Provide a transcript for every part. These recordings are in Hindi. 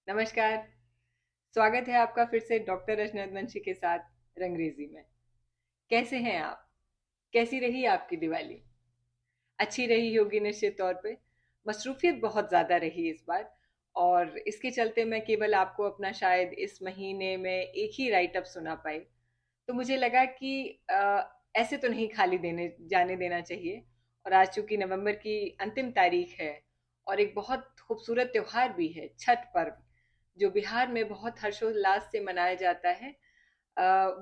नमस्कार। स्वागत है आपका फिर से डॉक्टर रजनीवंशी के साथ रंगरेजी में। कैसे हैं आप? कैसी रही आपकी दिवाली? अच्छी रही होगी निश्चित तौर पे। मसरूफियत बहुत ज़्यादा रही इस बार, और इसके चलते मैं केवल आपको अपना शायद इस महीने में एक ही राइट अप सुना पाई। तो मुझे लगा कि ऐसे तो नहीं खाली देने जाने देना चाहिए। और आज चूंकि नवंबर की अंतिम तारीख है और एक बहुत खूबसूरत त्योहार भी है, छठ पर्व, जो बिहार में बहुत हर्षोल्लास से मनाया जाता है,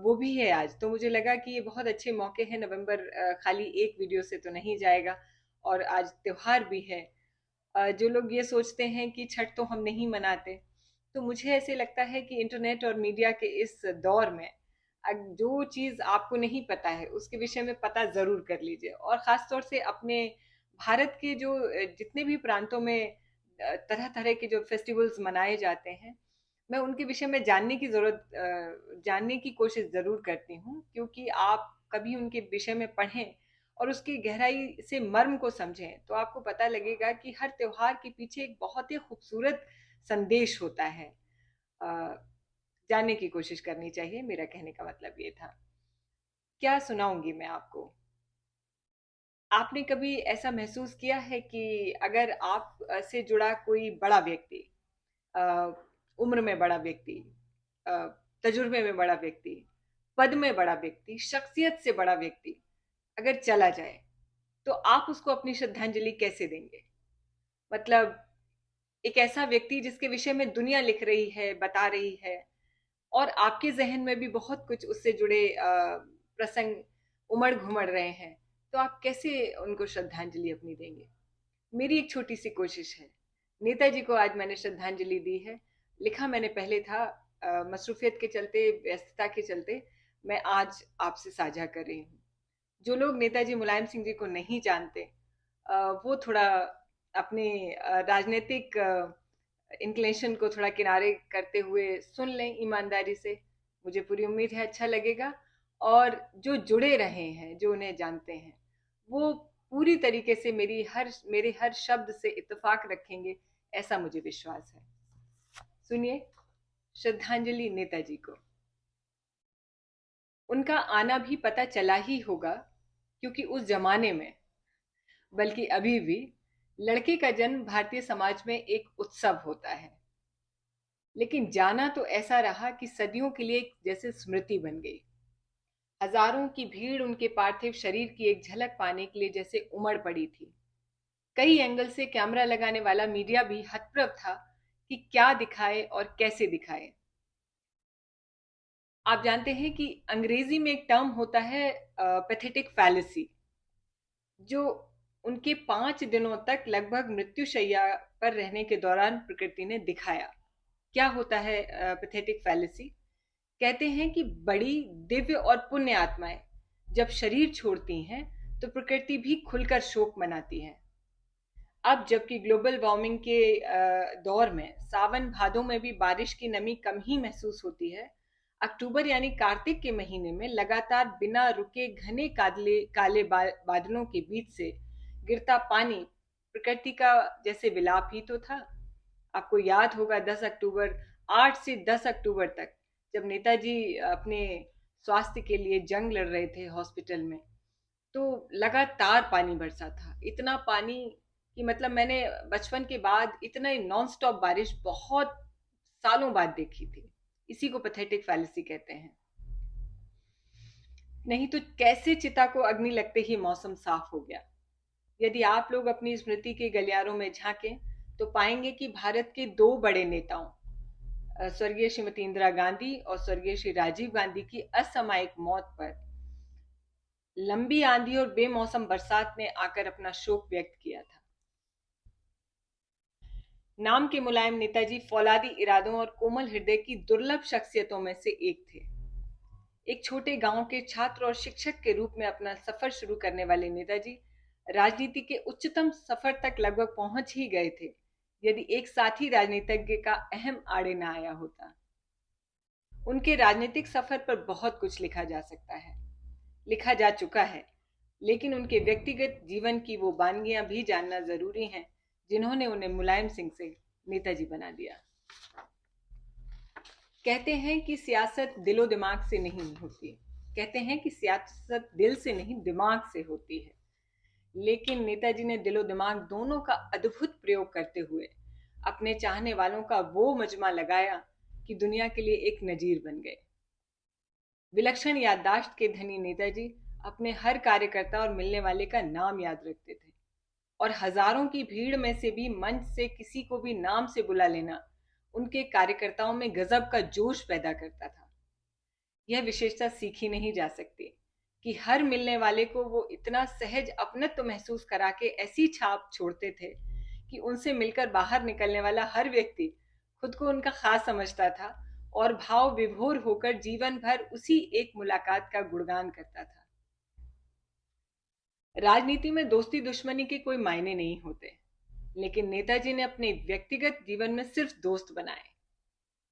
वो भी है आज। तो मुझे लगा कि ये बहुत अच्छे मौके हैं। नवंबर खाली एक वीडियो से तो नहीं जाएगा, और आज त्योहार भी है। जो लोग ये सोचते हैं कि छठ तो हम नहीं मनाते, तो मुझे ऐसे लगता है कि इंटरनेट और मीडिया के इस दौर में जो चीज़ आपको नहीं पता है उसके विषय में पता ज़रूर कर लीजिए। और ख़ास तौर से अपने भारत के जो जितने भी प्रांतों में तरह तरह के जो फेस्टिवल्स मनाए जाते हैं, मैं उनके विषय में जानने की कोशिश ज़रूर करती हूँ, क्योंकि आप कभी उनके विषय में पढ़ें और उसकी गहराई से मर्म को समझें तो आपको पता लगेगा कि हर त्योहार के पीछे एक बहुत ही खूबसूरत संदेश होता है। अ, जानने की कोशिश करनी चाहिए, मेरा कहने का मतलब ये था। क्या सुनाऊंगी मैं आपको? आपने कभी ऐसा महसूस किया है कि अगर आप से जुड़ा कोई बड़ा व्यक्ति, अ, उम्र में बड़ा व्यक्ति, अ, तजुर्बे में बड़ा व्यक्ति, पद में बड़ा व्यक्ति, शख्सियत से बड़ा व्यक्ति अगर चला जाए, तो आप उसको अपनी श्रद्धांजलि कैसे देंगे? मतलब एक ऐसा व्यक्ति जिसके विषय में दुनिया लिख रही है, बता रही है, और आपके ज़हन में भी बहुत कुछ उससे जुड़े प्रसंग उमड़ घुमड़ रहे हैं, तो आप कैसे उनको श्रद्धांजलि अपनी देंगे? मेरी एक छोटी सी कोशिश है। नेताजी को आज मैंने श्रद्धांजलि दी है। लिखा मैंने पहले था, मसरूफियत के चलते, व्यस्तता के चलते मैं आज आपसे साझा कर रही हूँ। जो लोग नेताजी मुलायम सिंह जी को नहीं जानते, वो थोड़ा अपने राजनीतिक इंक्लेशन को थोड़ा किनारे करते हुए सुन लें ईमानदारी से। मुझे पूरी उम्मीद है अच्छा लगेगा। और जो जुड़े रहे हैं, जो उन्हें जानते हैं, वो पूरी तरीके से मेरे हर शब्द से इत्तेफाक रखेंगे, ऐसा मुझे विश्वास है। सुनिए, श्रद्धांजलि नेताजी को। उनका आना भी पता चला ही होगा, क्योंकि उस जमाने में, बल्कि अभी भी, लड़के का जन्म भारतीय समाज में एक उत्सव होता है। लेकिन जाना तो ऐसा रहा कि सदियों के लिए एक जैसे स्मृति बन गई। हजारों की भीड़ उनके पार्थिव शरीर की एक झलक पाने के लिए जैसे उमड़ पड़ी थी। कई एंगल से कैमरा लगाने वाला मीडिया भी हतप्रभ था कि क्या दिखाए और कैसे दिखाए। आप जानते हैं कि अंग्रेजी में एक टर्म होता है, पैथेटिक फैलेसी, जो उनके 5 दिनों तक लगभग मृत्युशैया पर रहने के दौरान प्रकृति ने दिखाया। क्या होता है पैथेटिक फैलेसी? कहते हैं कि बड़ी दिव्य और पुण्य आत्माएं जब शरीर छोड़ती हैं, तो प्रकृति भी खुलकर शोक मनाती है। अब जबकि ग्लोबल वार्मिंग के दौर में सावन भादों में भी बारिश की नमी कम ही महसूस होती है, अक्टूबर यानी कार्तिक के महीने में लगातार बिना रुके घने काले बादलों के बीच से गिरता पानी प्रकृति का जैसे विलाप ही तो था। आपको याद होगा 10 अक्टूबर, 8 से 10 अक्टूबर तक, जब नेताजी अपने स्वास्थ्य के लिए जंग लड़ रहे थे हॉस्पिटल में, तो लगातार पानी बरसा था। इतना पानी कि मतलब मैंने बचपन के बाद इतना नॉन स्टॉप बारिश बहुत सालों बाद देखी थी। इसी को पैथेटिक फैलेसी कहते हैं। नहीं तो कैसे चिता को अग्नि लगते ही मौसम साफ हो गया। यदि आप लोग अपनी स्मृति के गलियारों में झांकें, तो पाएंगे कि भारत के दो बड़े नेताओं, स्वर्गीय श्रीमती इंदिरा गांधी और स्वर्गीय श्री राजीव गांधी की असामयिक मौत पर लंबी आंधी और बेमौसम बरसात ने आकर अपना शोक व्यक्त किया था। नाम के मुलायम नेताजी फौलादी इरादों और कोमल हृदय की दुर्लभ शख्सियतों में से एक थे। एक छोटे गांव के छात्र और शिक्षक के रूप में अपना सफर शुरू करने वाले नेताजी राजनीति के उच्चतम सफर तक लगभग पहुंच ही गए थे, यदि एक साथी राजनीतिज्ञ का अहम आड़े न आया होता। उनके राजनीतिक सफर पर बहुत कुछ लिखा जा सकता है, लिखा जा चुका है, लेकिन उनके व्यक्तिगत जीवन की वो बानगियां भी जानना जरूरी हैं, जिन्होंने उन्हें मुलायम सिंह से नेताजी बना दिया। कहते हैं कि सियासत दिलो दिमाग से नहीं होती। कहते हैं कि सियासत दिल से नहीं दिमाग से होती है। लेकिन नेताजी ने दिलो दिमाग दोनों का अद्भुत प्रयोग करते हुए अपने चाहने वालों का वो मजमा लगाया कि दुनिया के लिए एक नजीर बन गए। विलक्षण याददाश्त के धनी नेताजी अपने हर कार्यकर्ता और मिलने वाले का नाम याद रखते थे, और हजारों की भीड़ में से भी मंच से किसी को भी नाम से बुला लेना उनके कार्यकर्ताओं में गजब का जोश पैदा करता था। यह विशेषता सीखी नहीं जा सकती कि हर मिलने वाले को वो इतना सहज अपनत्व महसूस करा के ऐसी छाप छोड़ते थे कि उनसे मिलकर बाहर निकलने वाला हर व्यक्ति खुद को उनका खास समझता था और भाव विभोर होकर जीवन भर उसी एक मुलाकात का गुणगान करता था। राजनीति में दोस्ती दुश्मनी के कोई मायने नहीं होते, लेकिन नेताजी ने अपने व्यक्तिगत जीवन में सिर्फ दोस्त बनाए।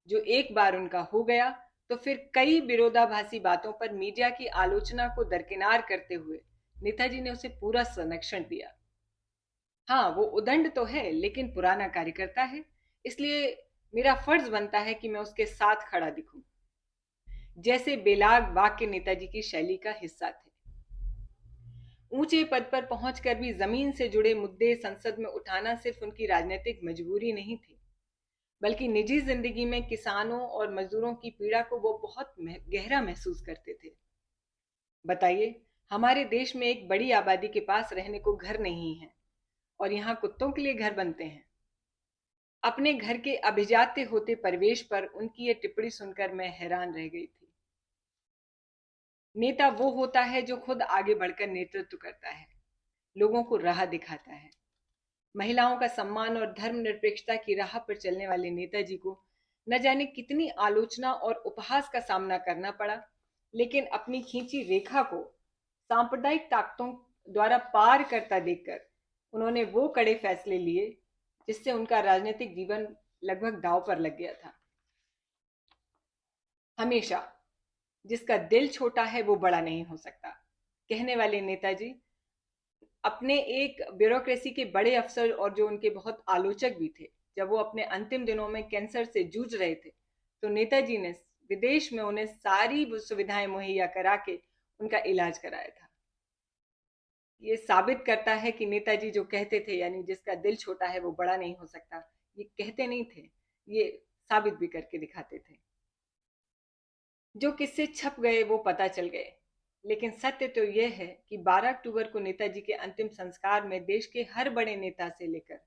जो एक बार उनका हो गया तो फिर कई विरोधाभासी बातों पर मीडिया की आलोचना को दरकिनार करते हुए नेताजी ने उसे पूरा संरक्षण दिया। हाँ, वो उदंड तो है लेकिन पुराना कार्यकर्ता है, इसलिए मेरा फर्ज बनता है कि मैं उसके साथ खड़ा दिखूं। जैसे बेलाग वाक्य नेताजी की शैली का हिस्सा थे। ऊंचे पद पर पहुंचकर भी जमीन से जुड़े मुद्दे संसद में उठाना सिर्फ उनकी राजनीतिक मजबूरी नहीं थी, बल्कि निजी जिंदगी में किसानों और मजदूरों की पीड़ा को वो बहुत गहरा महसूस करते थे। बताइए, हमारे देश में एक बड़ी आबादी के पास रहने को घर नहीं है और यहाँ कुत्तों के लिए घर बनते हैं। अपने घर के अभिजात्य होते परिवेश पर उनकी ये टिप्पणी सुनकर मैं हैरान रह गई थी। नेता वो होता है जो खुद आगे बढ़कर नेतृत्व करता है, लोगों को राह दिखाता है। महिलाओं का सम्मान और धर्मनिरपेक्षता की राह पर चलने वाले नेताजी को न जाने कितनी आलोचना और उपहास का सामना करना पड़ा, लेकिन अपनी खींची रेखा को सांप्रदायिक ताकतों द्वारा पार करता देखकर उन्होंने वो कड़े फैसले लिए जिससे उनका राजनीतिक जीवन लगभग दांव पर लग गया था। हमेशा जिसका दिल छोटा है वो बड़ा नहीं हो सकता कहने वाले नेताजी अपने एक ब्यूरोक्रेसी के बड़े अफसर और जो उनके बहुत आलोचक भी थे, जब वो अपने अंतिम दिनों में कैंसर से जूझ रहे थे तो नेताजी ने विदेश में उन्हें सारी सुविधाएं मुहैया करा के उनका इलाज कराया था। ये साबित करता है कि नेताजी जो कहते थे, यानी जिसका दिल छोटा है वो बड़ा नहीं हो सकता, ये कहते नहीं थे, ये साबित भी करके दिखाते थे। जो किस्से छप गए वो पता चल गए, लेकिन सत्य तो यह है कि 12 अक्टूबर को नेताजी के अंतिम संस्कार में देश के हर बड़े नेता से लेकर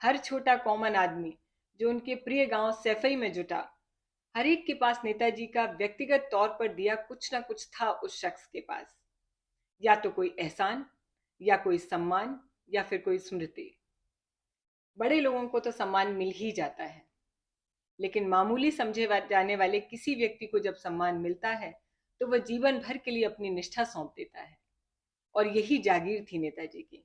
हर छोटा कॉमन आदमी जो उनके प्रिय गांव सैफई में जुटा, हर एक के पास नेताजी का व्यक्तिगत तौर पर दिया कुछ ना कुछ था उस शख्स के पास। या तो कोई एहसान, या कोई सम्मान, या फिर कोई स्मृति। बड़े लोगों को तो सम्मान मिल ही जाता है, लेकिन मामूली समझे जाने वाले किसी व्यक्ति को जब सम्मान मिलता है तो वह जीवन भर के लिए अपनी निष्ठा सौंप देता है। और यही जागीर थी नेताजी की।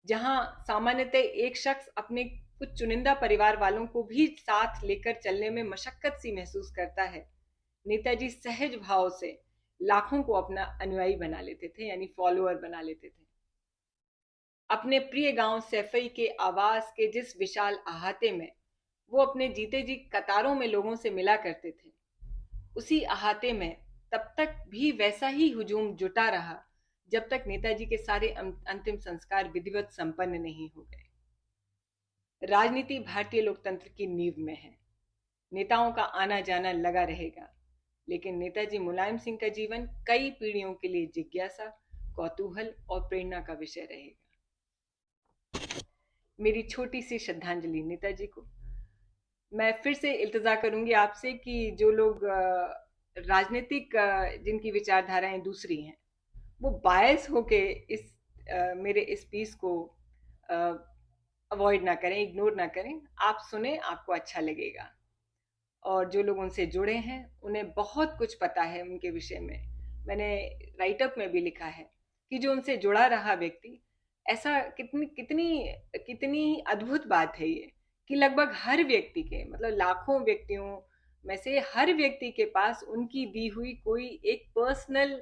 जहां सामान्यतः एक शख्स अपने कुछ चुनिंदा परिवार वालों को भी साथ लेकर चलने में मशक्कत सी महसूस करता है, नेताजी सहज भाव से लाखों को अपना अनुयायी बना लेते थे, यानी फॉलोअर बना लेते थे। अपने प्रिय गांव सैफई के आवास के जिस विशाल अहाते में वो अपने जीते जी कतारों में लोगों से मिला करते थे, उसी अहाते में तब तक भी वैसा ही हुजूम जुटा रहा जब तक नेताजी के सारे अंतिम संस्कार विधिवत संपन्न नहीं हो गए। राजनीति भारतीय लोकतंत्र की नींव में है। नेताओं का आना जाना लगा रहेगा, लेकिन नेताजी मुलायम सिंह का जीवन कई पीढ़ियों के लिए जिज्ञासा, कौतूहल और प्रेरणा का विषय रहेगा। मेरी छोटी सी श्रद्धांजलि नेताजी को। मैं फिर से इल्तजा करूंगी आपसे कि जो लोग राजनीतिक जिनकी विचारधाराएं दूसरी हैं, वो बायस होके इस मेरे इस पीस को अवॉइड ना करें, इग्नोर ना करें। आप सुने, आपको अच्छा लगेगा। और जो लोग उनसे जुड़े हैं उन्हें बहुत कुछ पता है उनके विषय में। मैंने राइटअप में भी लिखा है कि जो उनसे जुड़ा रहा व्यक्ति, ऐसा कितनी कितनी कितनी अद्भुत बात है ये कि लगभग हर व्यक्ति के, मतलब लाखों व्यक्तियों में से हर व्यक्ति के पास उनकी दी हुई कोई एक पर्सनल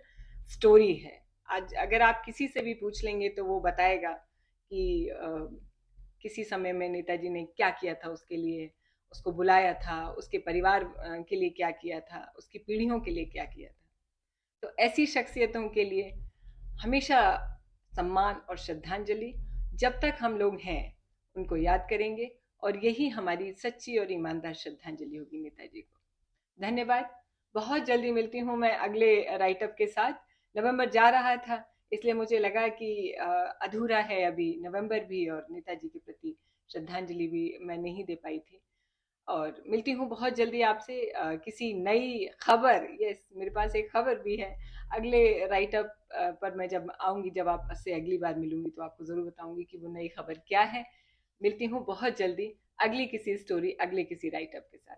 स्टोरी है। आज अगर आप किसी से भी पूछ लेंगे तो वो बताएगा कि किसी समय में नेताजी ने क्या किया था उसके लिए, उसको बुलाया था, उसके परिवार के लिए क्या किया था, उसकी पीढ़ियों के लिए क्या किया था। तो ऐसी शख्सियतों के लिए हमेशा सम्मान और श्रद्धांजलि, जब तक हम लोग हैं उनको याद करेंगे, और यही हमारी सच्ची और ईमानदार श्रद्धांजलि होगी नेताजी को। धन्यवाद। बहुत जल्दी मिलती हूँ मैं अगले राइटअप के साथ। नवंबर जा रहा था, इसलिए मुझे लगा कि अधूरा है अभी नवंबर भी, और नेताजी के प्रति श्रद्धांजलि भी मैं नहीं दे पाई थी। और मिलती हूँ बहुत जल्दी आपसे किसी नई खबर। यस, मेरे पास एक खबर भी है। अगले राइटअप पर मैं जब आऊंगी, जब आपसे अगली बार मिलूंगी, तो आपको ज़रूर बताऊंगी कि वो नई खबर क्या है। मिलती हूँ बहुत जल्दी अगली किसी स्टोरी, अगले किसी राइटअप के साथ।